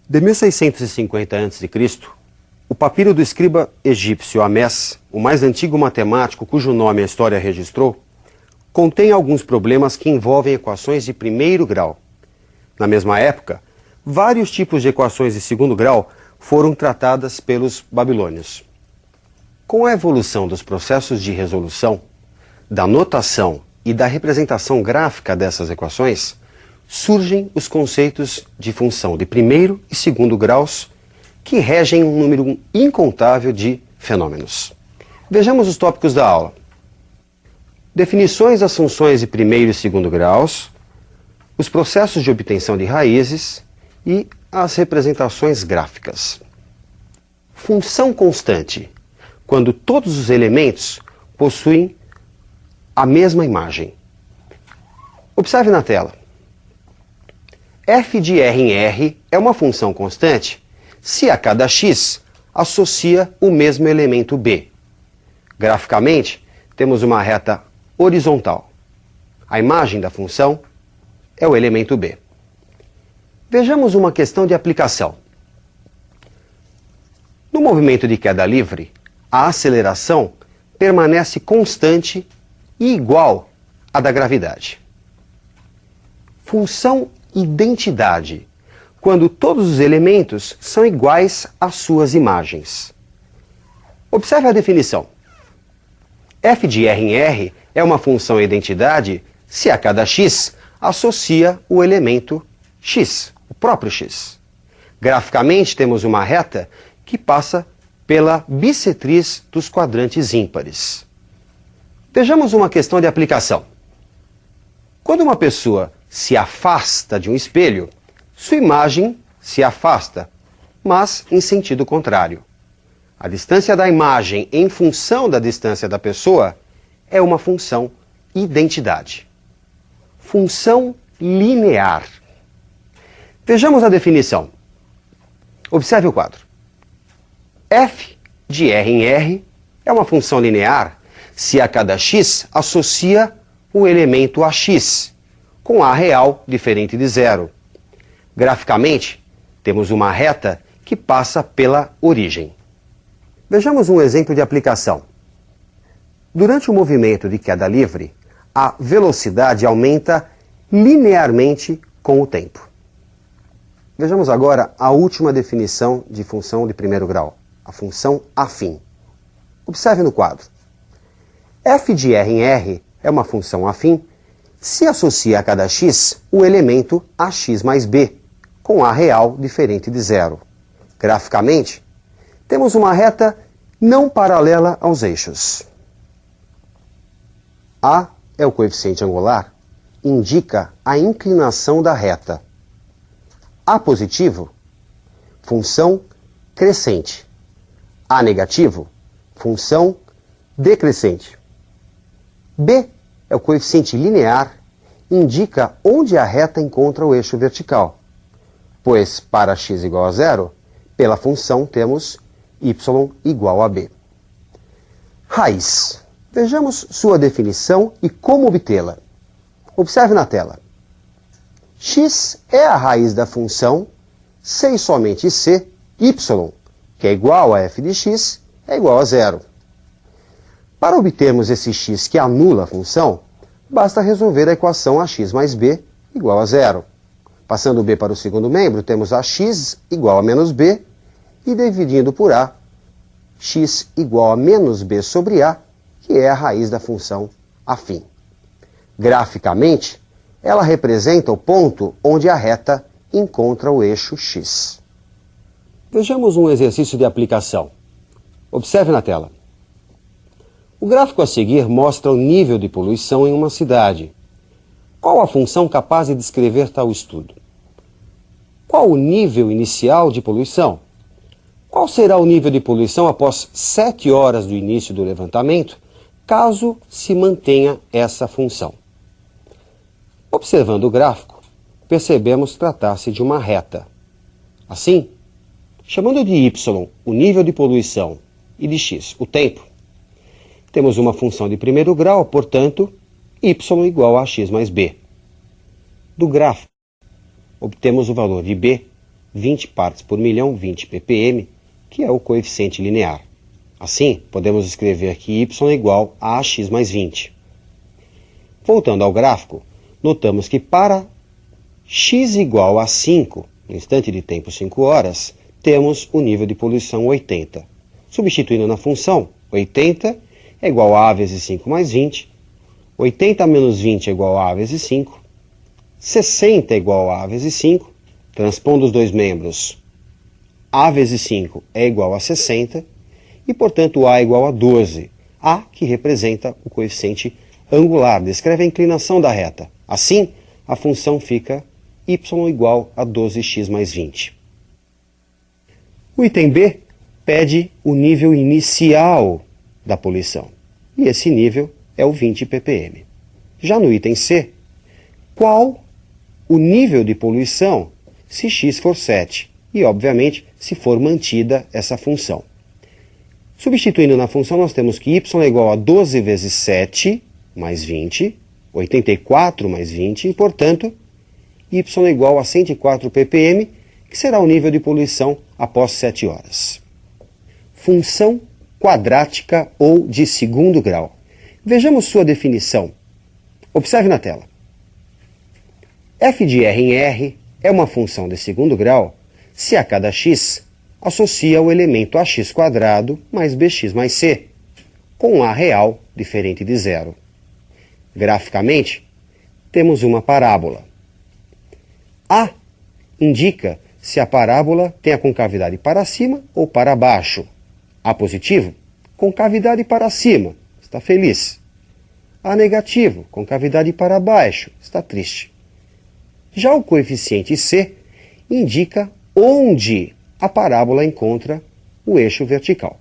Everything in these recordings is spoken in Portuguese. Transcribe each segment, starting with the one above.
De 1650 a.C., o papiro do escriba egípcio Amés, o mais antigo matemático cujo nome a história registrou, contém alguns problemas que envolvem equações de primeiro grau. Na mesma época, vários tipos de equações de segundo grau foram tratadas pelos babilônios. Com a evolução dos processos de resolução, da notação e da representação gráfica dessas equações, surgem os conceitos de função de primeiro e segundo graus que regem um número incontável de fenômenos. Vejamos os tópicos da aula. Definições das funções de primeiro e segundo graus, os processos de obtenção de raízes e as representações gráficas. Função constante, quando todos os elementos possuem a mesma imagem. Observe na tela. F de R em R é uma função constante se a cada x associa o mesmo elemento B. Graficamente, temos uma reta horizontal. A imagem da função é o elemento B. Vejamos uma questão de aplicação. No movimento de queda livre, a aceleração permanece constante e igual à da gravidade. Função identidade, quando todos os elementos são iguais às suas imagens. Observe a definição. F de R em R é uma função identidade se a cada x associa o elemento x, o próprio x. Graficamente, temos uma reta que passa pela bissetriz dos quadrantes ímpares. Vejamos uma questão de aplicação. Quando uma pessoa se afasta de um espelho, sua imagem se afasta, mas em sentido contrário. A distância da imagem em função da distância da pessoa é uma função identidade. Função linear. Vejamos a definição. Observe o quadro. F de R em R é uma função linear se a cada x associa o elemento AX, com A real diferente de zero. Graficamente, temos uma reta que passa pela origem. Vejamos um exemplo de aplicação. Durante o movimento de queda livre, a velocidade aumenta linearmente com o tempo. Vejamos agora a última definição de função de primeiro grau, a função afim. Observe no quadro. F de R em R é uma função afim se associa a cada x o elemento AX mais B, com A real diferente de zero. Graficamente, temos uma reta não paralela aos eixos. A é o coeficiente angular, indica a inclinação da reta. A positivo, função crescente. A negativo, função decrescente. B é o coeficiente linear, indica onde a reta encontra o eixo vertical, pois para x igual a zero, pela função temos y igual a b. Raiz. Vejamos sua definição e como obtê-la. Observe na tela. X é a raiz da função C e somente C, y, que é igual a f de x, é igual a zero. Para obtermos esse x que anula a função, basta resolver a equação ax mais b igual a zero. Passando b para o segundo membro, temos ax igual a menos b, e dividindo por a, x igual a menos b sobre a, que é a raiz da função afim. Graficamente, ela representa o ponto onde a reta encontra o eixo x. Vejamos um exercício de aplicação. Observe na tela. O gráfico a seguir mostra o nível de poluição em uma cidade. Qual a função capaz de descrever tal estudo? Qual o nível inicial de poluição? Qual será o nível de poluição após 7 horas do início do levantamento, caso se mantenha essa função? Observando o gráfico, percebemos tratar-se de uma reta. Assim, chamando de y o nível de poluição e de x o tempo, temos uma função de primeiro grau, portanto, y igual a x mais b. Do gráfico, obtemos o valor de b 20 partes por milhão, 20 ppm, que é o coeficiente linear. Assim, podemos escrever que y é igual a ax mais 20. Voltando ao gráfico, notamos que para x igual a 5, no instante de tempo 5 horas, temos o nível de poluição 80. Substituindo na função, 80 é igual a vezes 5 mais 20, 80 menos 20 é igual a vezes 5, 60 é igual a vezes 5, transpondo os dois membros, a vezes 5 é igual a 60, e portanto a é igual a 12, a que representa o coeficiente angular, descreve a inclinação da reta. Assim, a função fica y igual a 12x mais 20. O item B pede o nível inicial da poluição, e esse nível é o 20 ppm. Já no item C, qual o nível de poluição se x for 7 e, obviamente, se for mantida essa função. Substituindo na função, nós temos que y é igual a 12 vezes 7 mais 20, 84 mais 20, e, portanto, y é igual a 104 ppm, que será o nível de poluição após 7 horas. Função quadrática ou de segundo grau. Vejamos sua definição. Observe na tela. F de R em R é uma função de segundo grau se a cada x associa o elemento ax² mais bx mais c, com a real diferente de zero. Graficamente, temos uma parábola. A indica se a parábola tem a concavidade para cima ou para baixo. A positivo, concavidade para cima, está feliz. A negativo, concavidade para baixo, está triste. Já o coeficiente C indica onde a parábola encontra o eixo vertical.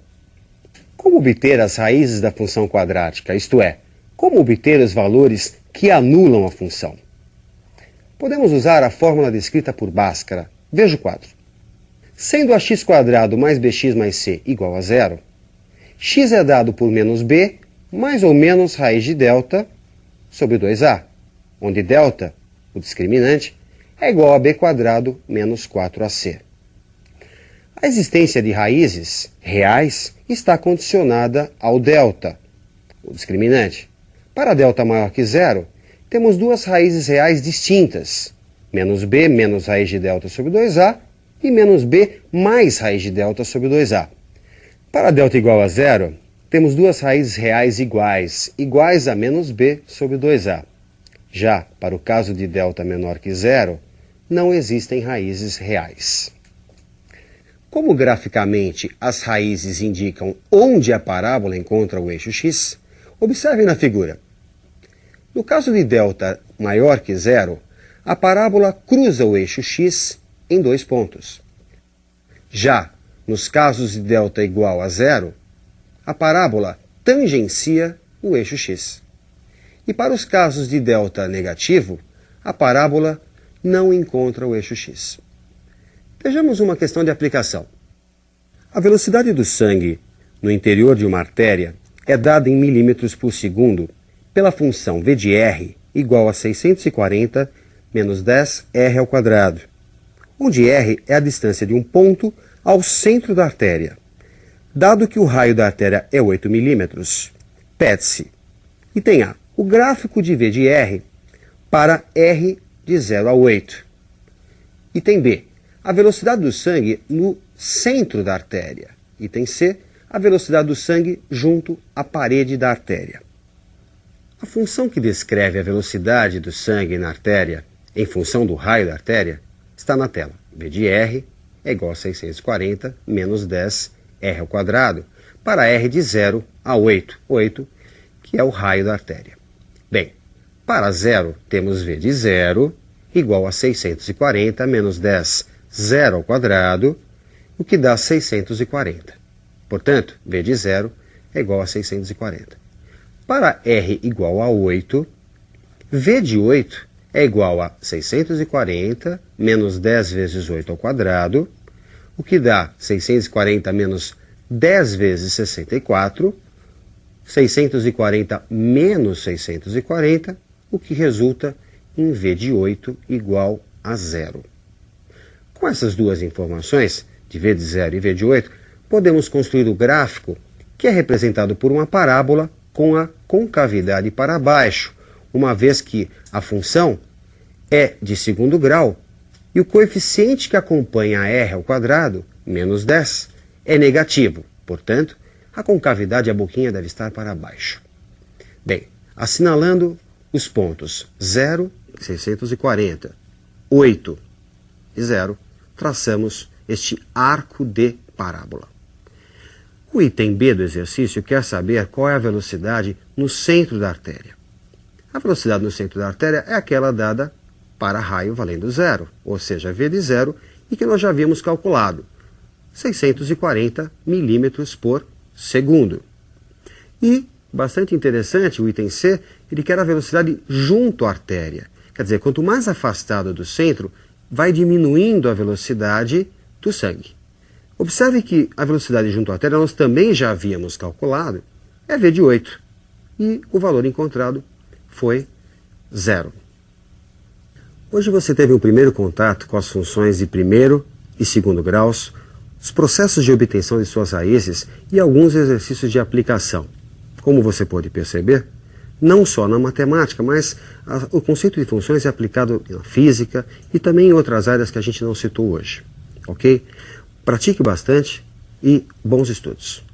Como obter as raízes da função quadrática, isto é, como obter os valores que anulam a função? Podemos usar a fórmula descrita por Bhaskara. Veja o quadro. Sendo ax² mais bx mais c igual a zero, x é dado por menos b mais ou menos raiz de delta sobre 2a, onde delta, o discriminante, é igual a b² menos 4ac. A existência de raízes reais está condicionada ao delta, o discriminante. Para delta maior que zero, temos duas raízes reais distintas, menos b menos raiz de delta sobre 2a e menos b mais raiz de delta sobre 2a. Para delta igual a zero, temos duas raízes reais iguais a menos b sobre 2a. Já para o caso de delta menor que zero, não existem raízes reais. Como graficamente as raízes indicam onde a parábola encontra o eixo x, observe na figura. No caso de delta maior que zero, a parábola cruza o eixo x em dois pontos. Já nos casos de delta igual a zero, a parábola tangencia o eixo x. E para os casos de delta negativo, a parábola não encontra o eixo x. Vejamos uma questão de aplicação. A velocidade do sangue no interior de uma artéria é dada em milímetros por segundo pela função V de R igual a 640 menos 10R ao quadrado, onde R é a distância de um ponto ao centro da artéria. Dado que o raio da artéria é 8 milímetros, pede-se, item A, o gráfico de V de R para R de 0 a 8. Item B, a velocidade do sangue no centro da artéria. Item C, a velocidade do sangue junto à parede da artéria. A função que descreve a velocidade do sangue na artéria, em função do raio da artéria, está na tela. V de R é igual a 640 menos 10R ao quadrado, para R de 0 a 8, que é o raio da artéria. Bem, para 0 temos V de 0 igual a 640 menos 10 0 ao quadrado, o que dá 640. Portanto, V de 0 é igual a 640. Para R igual a 8, V de 8 é igual a 640 menos 10 vezes 8 ao quadrado, o que dá 640 menos 10 vezes 64, 640 menos 640, o que resulta em V de 8 igual a 0. Com essas duas informações, de V de 0 e V de 8, podemos construir o gráfico que é representado por uma parábola com a concavidade para baixo, uma vez que a função é de segundo grau e o coeficiente que acompanha a r ao quadrado, menos 10, é negativo. Portanto, a concavidade, a boquinha, deve estar para baixo. Bem, assinalando os pontos 0 e 640, 8 e 0, traçamos este arco de parábola. O item B do exercício quer saber qual é a velocidade no centro da artéria. A velocidade no centro da artéria é aquela dada para raio valendo 0, ou seja, V de 0, e que nós já havíamos calculado, 640 milímetros por segundo. E, bastante interessante, o item C, ele quer a velocidade junto à artéria. Quer dizer, quanto mais afastado do centro, vai diminuindo a velocidade do sangue. Observe que a velocidade junto à artéria nós também já havíamos calculado, é V de 8, e o valor encontrado foi 0. Hoje você teve um primeiro contato com as funções de primeiro e segundo graus, os processos de obtenção de suas raízes e alguns exercícios de aplicação. Como você pode perceber, não só na matemática, mas o conceito de funções é aplicado na física e também em outras áreas que a gente não citou hoje. Ok? Pratique bastante e bons estudos.